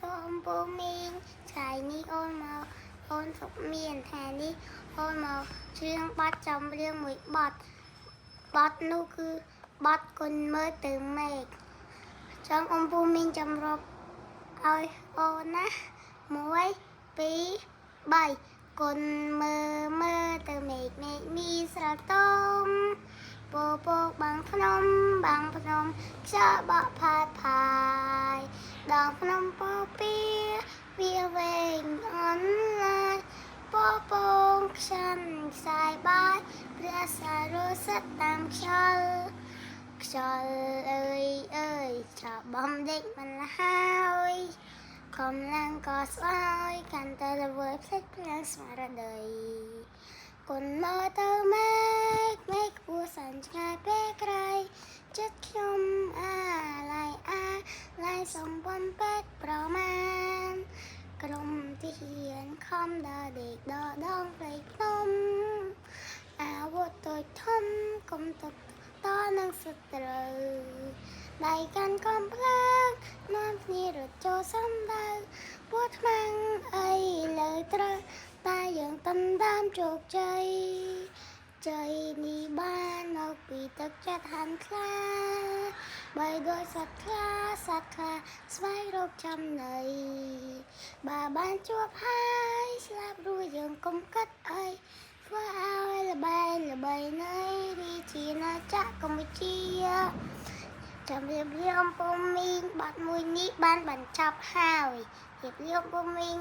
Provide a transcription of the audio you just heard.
សូមពូមីងថ្ងៃនេះអូនមកអូនសុខមានថ្ងៃនេះអូនមកច្រៀងបទចម្រៀងមួយបទនោះគឺបទគុណមើលទៅមេឃចង់អូនពូមីងចម្រុបឲ្យអូនណា1 2 3គុណមើលទៅមេឃមីស្រទំពពកបាំងភ្នំខ្យល់បក់ផាយដងភ្នំពពាវាវែងអន់ឡាយពពងខ្ចាន់ខ្សាយបាយព្រះសារសិទ្ធតាមខ្យល់អើយចាប់បំដេកមិនហើយកម្លាំងក៏ស្អើយកាន់តែល្វើយភ្លេចភ្លាំងស្មារតីគុណមើលទៅមេឃគួរសាញ់ឆ្ងាយពេលក្រៃចិត្តខ្ញុំឡាយសំបំពេកប្រមាណក្រុមទាហានខំដើរដេកដងព្រៃភ្នំអាវុធតូចធំគុំទឹកតនឹងសត្រូវដៃកាន់កំភ្លើងនាំគ្នារត់ចូលសំដៅពួតខ្មាំងអីលើត្រូវតែយើងដណ្ដើមជោគជ័យនេះបានមកពីទឹកចិត្តហាន់ខ្លាបីដោយសត្វខ្លាស្វែងរកចំណីបើបានជួបហើយស្លាប់រួចយើងកុំគិតអីធ្វើឲ្យល្បីនៃរាជាណាចក្រកម្ពុជាចាំរៀបរៀងពូមីងបាត់មួយនេះបានបញ្ចប់ហើយរៀបរៀងពូមីង